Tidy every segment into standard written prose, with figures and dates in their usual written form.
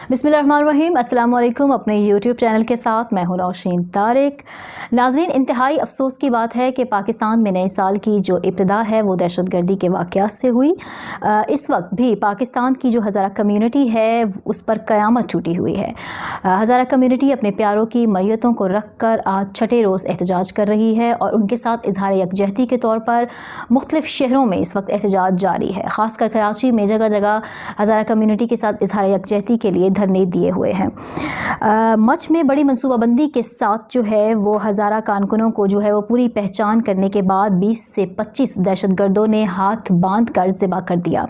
बिस्मिल्लाहिर्रहमानिर्रहीम। अस्सलाम वालेकुम। अपने यूट्यूब चैनल के साथ मैं हूं नौशीन तारिक। नाज़रीन, इंतहाई अफसोस की बात है कि पाकिस्तान में नए साल की जो इब्तिदा है वो दहशतगर्दी के वाक़यात से हुई। इस वक्त भी पाकिस्तान की जो हज़ारा कम्यूनिटी है उस पर क़यामत टूटी हुई है। हज़ारा कम्यूनिटी अपने प्यारों की मैयतों को रख कर आज छठे रोज़ एहतजाज कर रही है और उनके साथ इजहार यकजहती के तौर पर मुख्तलिफ शहरों में इस वक्त एहतजाज जारी है। ख़ासकर कराची में जगह जगह हज़ारा कम्यूनिटी के साथ इजहार यकजहती के लिए धरने दिए हुए हैं। मच में बड़ी मनसूबाबंदी के साथ जो है वो हज़ारा कारकुनों को जो है वो पूरी पहचान करने के बाद 20 से 25 दहशतगर्दों ने हाथ बांध कर ज़िबा कर दिया।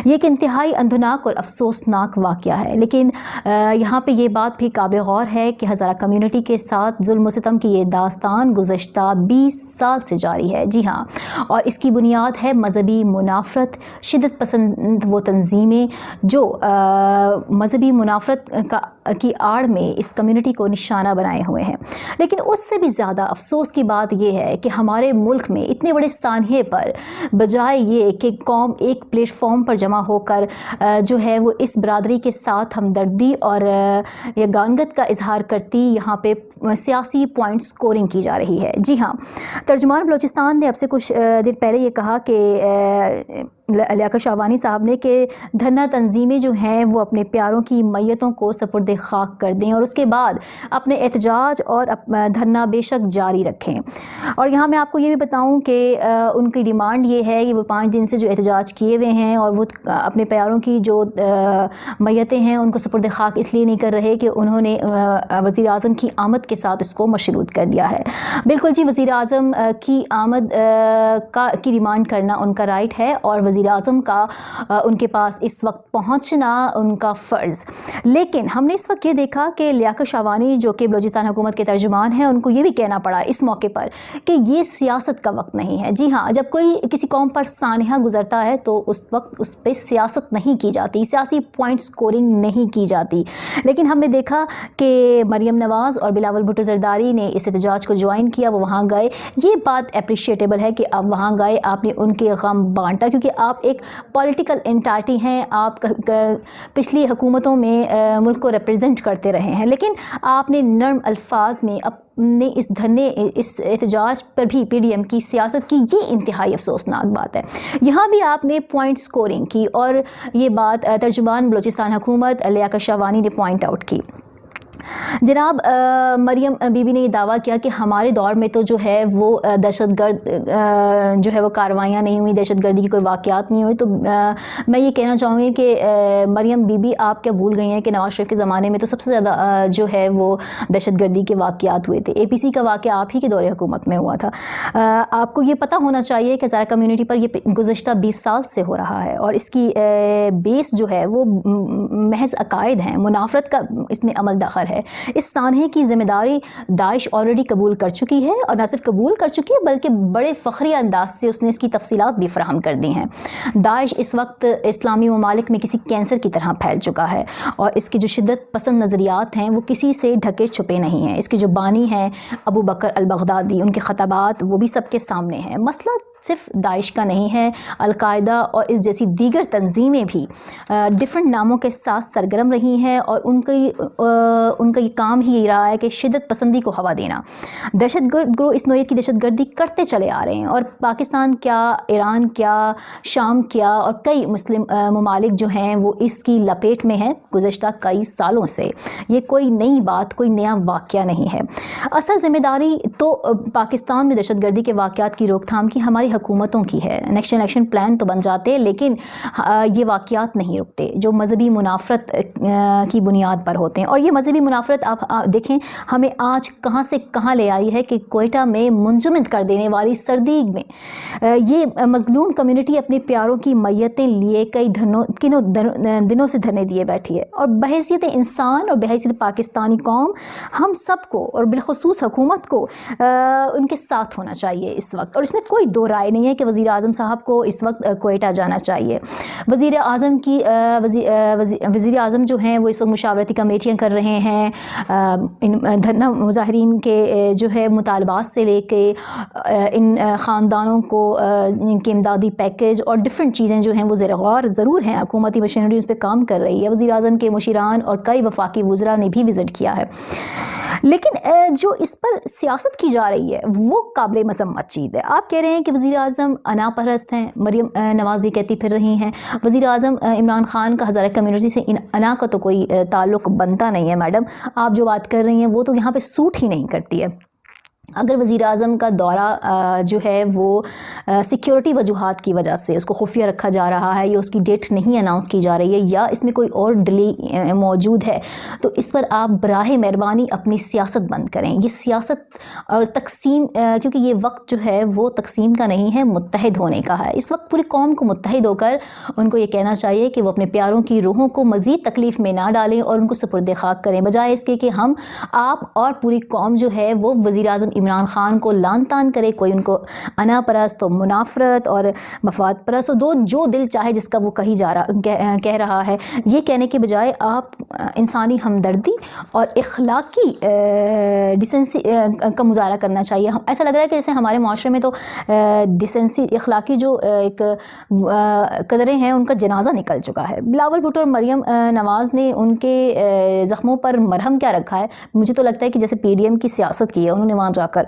ये एक इंतहाई अंधनाक और अफसोसनाक वाक़या है, लेकिन यहाँ पे ये बात भी काबिल गौर है कि हज़ारा कम्यूनिटी के साथ जुल्म सितम की ये दास्तान गुज़श्ता 20 साल से जारी है। जी हाँ, और इसकी बुनियाद है मजहबी मुनाफरत, शिद्दत पसंद वो तंजीमें जो मजहबी मुनाफरत की आड़ में इस कम्युनिटी को निशाना बनाए हुए हैं। लेकिन उससे भी ज़्यादा अफसोस की बात यह है कि हमारे मुल्क में इतने बड़े सानहे पर बजाय ये कि कौम एक प्लेटफॉर्म पर जमा होकर जो है वो इस बरादरी के साथ हमदर्दी और यगानगत का इजहार करती, यहाँ पे सियासी पॉइंट स्कोरिंग की जा रही है। जी हाँ, तर्जुमान बलोचिस्तान ने अब से कुछ देर पहले ये कहा कि लियाकत शाहवानी साहब ने कि धरना तंजीमें जो हैं वो अपने प्यारों की मैयतों को सपुर्द खाक कर दें और उसके बाद अपने एहतजाज और धरना बेशक जारी रखें। और यहाँ मैं आपको ये भी बताऊँ कि उनकी डिमांड ये है कि वो 5 दिन से जो एहतजाज किए हुए हैं और वो अपने प्यारों की जो मैयतें हैं उनको सपुर्द खाक इसलिए नहीं कर रहे कि उन्होंने वज़ीर आज़म की आमद के साथ इसको मशरूत कर दिया है। बिल्कुल जी, वज़ीर आज़म की आमद की डिमांड करना उनका राइट है और वज़ीर आज़म का उनके पास इस वक्त पहुंचना उनका फ़र्ज़। लेकिन हमने इस वक्त ये देखा कि लियाकत शाहवानी जो कि बलूचिस्तान हुकूमत के तर्जुमान हैं, उनको ये भी कहना पड़ा इस मौके पर कि ये सियासत का वक्त नहीं है। जी हाँ, जब कोई किसी कौम पर सानहा गुजरता है तो उस वक्त उस पर सियासत नहीं की जाती, सियासी पॉइंट स्कोरिंग नहीं की जाती। लेकिन हमने देखा कि मरियम नवाज़ और बिलावल भुट्टो ज़रदारी ने इस एहतजाज को ज्वाइन किया, वो वहाँ गए। ये बात अप्रिशिएटेबल है कि आप वहाँ गए, आपने उनके गम बांटा, क्योंकि आप एक पॉलिटिकल एंटाइटी हैं, आप पिछली हुकूमतों में मुल्क को रिप्रेजेंट करते रहे हैं, लेकिन आपने नर्म अल्फाज में अपने इस एहतजाज पर भी PDM की सियासत की। ये इंतहाई अफसोसनाक बात है। यहाँ भी आपने पॉइंट स्कोरिंग की और ये बात तर्जुमान बलूचिस्तान हुकूमत लियाकत शाहवानी ने पॉइंट आउट की। जनाब मरियम बीबी ने ये दावा किया कि हमारे दौर में तो जो है वो दहशतगर्द जो है वो कार्रवाइयाँ नहीं हुई, दहशतगर्दी की कोई वाक़यात नहीं हुई। तो मैं ये कहना चाहूँगी कि मरियम बीबी आप क्या भूल गई हैं कि नवाज शरीफ के ज़माने में तो सबसे ज़्यादा जो है वो दहशतगर्दी के वाक़यात हुए थे। APC का वाक़या आप ही के दौरे हुकूमत में हुआ था। आपको ये पता होना चाहिए कि हज़ारा कम्यूनिटी पर ये गुज़श्ता 20 साल से हो रहा है और इसकी बेस जो है वो महज अकायद हैं, मुनाफरत का इसमें अमल दखल है। इस सानहे की जिम्मेदारी दाइश ऑलरेडी कबूल कर चुकी है और न सिर्फ कबूल कर चुकी है बल्कि बड़े फ़ख्री अंदाज से उसने इसकी तफसीलात भी फराहम कर दी हैं। दाइश इस वक्त इस्लामी ममालिक में किसी कैंसर की तरह फैल चुका है और इसकी जो शिद्दत पसंद नज़रियात हैं वो किसी से ढके छुपे नहीं हैं। इसके जो बानी हैं अबू बकर अल-बगदादी, उनके ख़ताबात वो भी सबके सामने हैं। मसला सिर्फ दाइश का नहीं है, अलकायदा और इस जैसी दीगर तंजीमें भी डिफरेंट नामों के साथ सरगर्म रही हैं और उनका ये काम ही यही रहा है कि शिद्दत पसंदी को हवा देना। दहशतगर्द ग्रोह इस नौयत की दहशतगर्दी करते चले आ रहे हैं और पाकिस्तान क्या, ईरान क्या, शाम क्या और कई मुस्लिम ममालिक जो हैं वो इसकी लपेट में हैं गुज़श्ता कई सालों से। ये कोई नई बात, कोई नया वाक़या नहीं है। असल ज़िम्मेदारी तो पाकिस्तान में दहशतगर्दी के वाक़यात की रोकथाम की हमारी हुकूमतों की है। नेक्स्ट एक्शन प्लान तो बन जाते हैं लेकिन ये वाक़यात नहीं रुकते जो मजहबी मुनाफरत की बुनियाद पर होते हैं। और ये मजहबी मुनाफरत आप देखें हमें आज कहाँ से कहाँ ले आई है कि कोयटा में मुंजमद कर देने वाली सर्दी में ये मजलूम कम्युनिटी अपने प्यारों की मैयतें लिए कई दिनों से धरने दिए बैठी है। और बहैसियत इंसान और बहैसियत पाकिस्तानी कौम हम सबको और बिलखुसूस हुकूमत को उनके साथ होना चाहिए इस वक्त, और इसमें कोई दो राय رائے نہیں ہے کہ وزیر اعظم صاحب کو اس وقت کوئٹہ جانا چاہیے. وزیر اعظم جو ہیں وہ اس وقت مشاورتی کمیٹیاں کر رہے ہیں دھرنا مظاہرین کے جو ہے مطالبات سے لے کے ان خاندانوں کو ان کے امدادی پیکیج اور ڈفرینٹ چیزیں جو ہیں وہ زیر غور ضرور ہیں. حکومتی مشینری اس پہ کام کر رہی ہے. وزیر اعظم کے مشیران اور کئی وفاقی وزراء نے بھی وزٹ کیا ہے. لیکن جو اس پر سیاست کی جا رہی ہے وہ قابل مذمت چیز ہے. آپ کہہ رہے ہیں کہ وزیر اعظم انا پرست ہیں. مریم نواز یہ کہتی پھر رہی ہیں. وزیر اعظم عمران خان کا ہزارہ کمیونٹی سے انا کا تو کوئی تعلق بنتا نہیں ہے. میڈم آپ جو بات کر رہی ہیں وہ تو یہاں پہ سوٹ ہی نہیں کرتی ہے. اگر وزیر اعظم کا دورہ جو ہے وہ سیکیورٹی وجوہات کی وجہ سے اس کو خفیہ رکھا جا رہا ہے یا اس کی ڈیٹ نہیں اناؤنس کی جا رہی ہے یا اس میں کوئی اور ڈیلے موجود ہے تو اس پر آپ براہ مہربانی اپنی سیاست بند کریں. یہ سیاست اور تقسیم کیونکہ یہ وقت جو ہے وہ تقسیم کا نہیں ہے, متحد ہونے کا ہے. اس وقت پوری قوم کو متحد ہو کر ان کو یہ کہنا چاہیے کہ وہ اپنے پیاروں کی روحوں کو مزید تکلیف میں نہ ڈالیں اور ان کو سپرد خاک کریں, بجائے اس کے کہ ہم آپ اور پوری قوم جو ہے وہ وزیر اعظم عمران خان کو لان تان کرے. کوئی ان کو انا پرست و منافرت اور مفاد پرست جو دل چاہے جس کا وہ کہہ رہا ہے, یہ کہنے کے بجائے آپ انسانی ہمدردی اور اخلاقی ڈیسنسی کا مظاہرہ کرنا چاہیے. ایسا لگ رہا ہے کہ جیسے ہمارے معاشرے میں تو ڈیسنسی اخلاقی جو ایک قدریں ہیں ان کا جنازہ نکل چکا ہے. بلاول بھٹو اور مریم نواز نے ان کے زخموں پر مرہم کیا رکھا ہے. مجھے تو لگتا ہے کہ جیسے پی ڈی ایم کی سیاست کی ہے, انہوں نے وہاں جا کر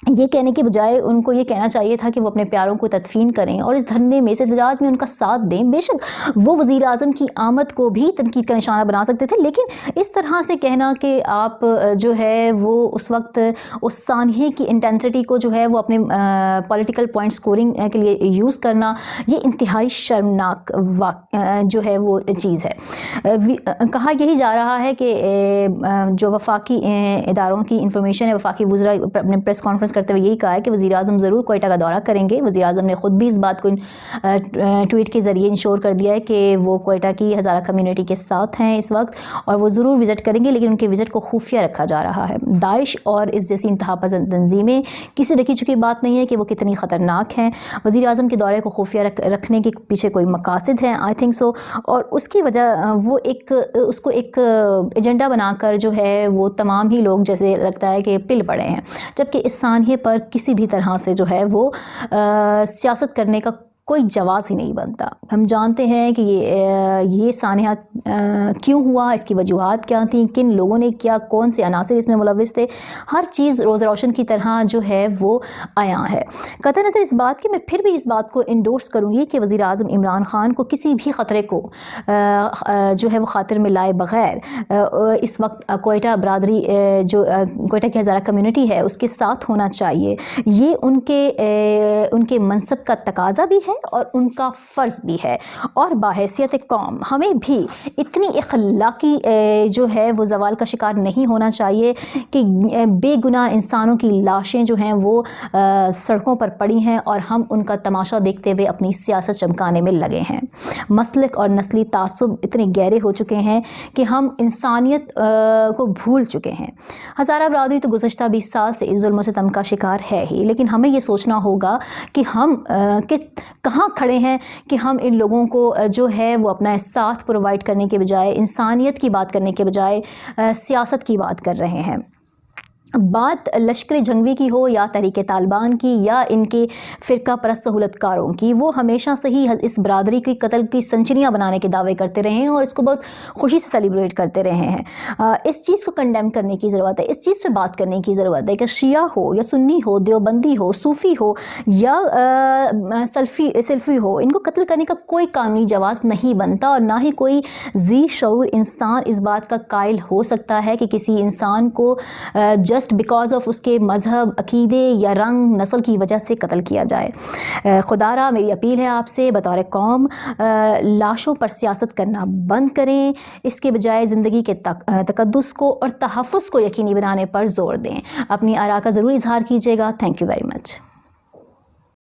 یہ کہنے کے بجائے ان کو یہ کہنا چاہیے تھا کہ وہ اپنے پیاروں کو تدفین کریں اور اس دھرنے میں اس احتجاج میں ان کا ساتھ دیں. بے شک وہ وزیر اعظم کی آمد کو بھی تنقید کا نشانہ بنا سکتے تھے, لیکن اس طرح سے کہنا کہ آپ جو ہے وہ اس وقت اس سانحے کی انٹینسٹی کو جو ہے وہ اپنے پولیٹیکل پوائنٹ سکورنگ کے لیے یوز کرنا, یہ انتہائی شرمناک جو ہے وہ چیز ہے. کہا یہی جا رہا ہے کہ جو وفاقی اداروں کی انفارمیشن ہے, وفاقی وزراء اپنے پریس کانفرنس کرتے ہوئے یہی کہا ہے کہ وزیر اعظم ضرور کوئٹہ کا دورہ کریں گے. وزیر اعظم نے خود بھی اس بات کو ٹویٹ کے ذریعے انشور کر دیا ہے کہ وہ کوئٹہ کی ہزارہ کمیونٹی کے ساتھ ہیں اس وقت اور وہ ضرور وزٹ کریں گے, لیکن ان کے وزٹ کو خفیہ رکھا جا رہا ہے. داعش اور اس جیسی انتہا پسند تنظیمیں کسی ڈکی چکی بات نہیں ہے کہ وہ کتنی خطرناک ہیں. وزیر اعظم کے دورے کو خفیہ رکھنے کے پیچھے کوئی مقاصد ہیں, آئی تھنک سو, اور اس کی وجہ وہ اس کو ایک ایجنڈا بنا کر جو ہے وہ تمام ہی لوگ جیسے لگتا ہے کہ پل پڑے ہیں, جبکہ اس سانحے پر کسی بھی طرح سے جو ہے وہ سیاست کرنے کا کوئی جواز ہی نہیں بنتا. ہم جانتے ہیں کہ یہ سانحہ کیوں ہوا, اس کی وجوہات کیا تھیں, کن لوگوں نے کیا, کون سے عناصر اس میں ملوث تھے, ہر چیز روز روشن کی طرح جو ہے وہ عیاں ہے. قطع نظر اس بات کی, میں پھر بھی اس بات کو انڈورس کروں گی کہ وزیر اعظم عمران خان کو کسی بھی خطرے کو جو ہے وہ خاطر میں لائے بغیر اس وقت کوئٹہ برادری جو کوئٹہ کی ہزارہ کمیونٹی ہے اس کے ساتھ ہونا چاہیے. یہ ان کے منصب کا تقاضا بھی ہے اور ان کا فرض بھی ہے, اور باحیثیت قوم ہمیں بھی اتنی اخلاقی جو ہے وہ زوال کا شکار نہیں ہونا چاہیے کہ بے گناہ انسانوں کی لاشیں جو ہیں وہ سڑکوں پر پڑی ہیں اور ہم ان کا تماشا دیکھتے ہوئے اپنی سیاست چمکانے میں لگے ہیں. مسلک اور نسلی تعصب اتنے گہرے ہو چکے ہیں کہ ہم انسانیت کو بھول چکے ہیں. ہزارہ برادری تو گزشتہ 20 سال سے اس ظلم و ستم کا شکار ہے ہی, لیکن ہمیں یہ سوچنا ہوگا کہ ہم کہاں کھڑے ہیں کہ ہم ان لوگوں کو جو ہے وہ اپنا ساتھ پرووائڈ کرنے کے بجائے, انسانیت کی بات کرنے کے بجائے سیاست کی بات کر رہے ہیں. بات لشکر جنگوی کی ہو یا تحریک طالبان کی یا ان کے فرقہ پرست سہولت کاروں کی, وہ ہمیشہ سے ہی اس برادری کی قتل کی سنچریاں بنانے کے دعوے کرتے رہے ہیں اور اس کو بہت خوشی سے سیلیبریٹ کرتے رہے ہیں. اس چیز کو کنڈیم کرنے کی ضرورت ہے, اس چیز پہ بات کرنے کی ضرورت ہے کہ شیعہ ہو یا سنی ہو, دیوبندی ہو, صوفی ہو یا سلفی ہو, ان کو قتل کرنے کا کوئی قانونی جواز نہیں بنتا, اور نہ ہی کوئی ذی شعور انسان اس بات کا قائل ہو سکتا ہے کہ کسی انسان کو جسٹ بیکاز آف اس کے مذہب, عقیدے یا رنگ, نسل کی وجہ سے قتل کیا جائے. خدا را میری اپیل ہے آپ سے, بطور قوم لاشوں پر سیاست کرنا بند کریں, اس کے بجائے زندگی کے تقدس کو اور تحفظ کو یقینی بنانے پر زور دیں. اپنی آراء کا ضرور اظہار کیجیے گا. Thank you very much.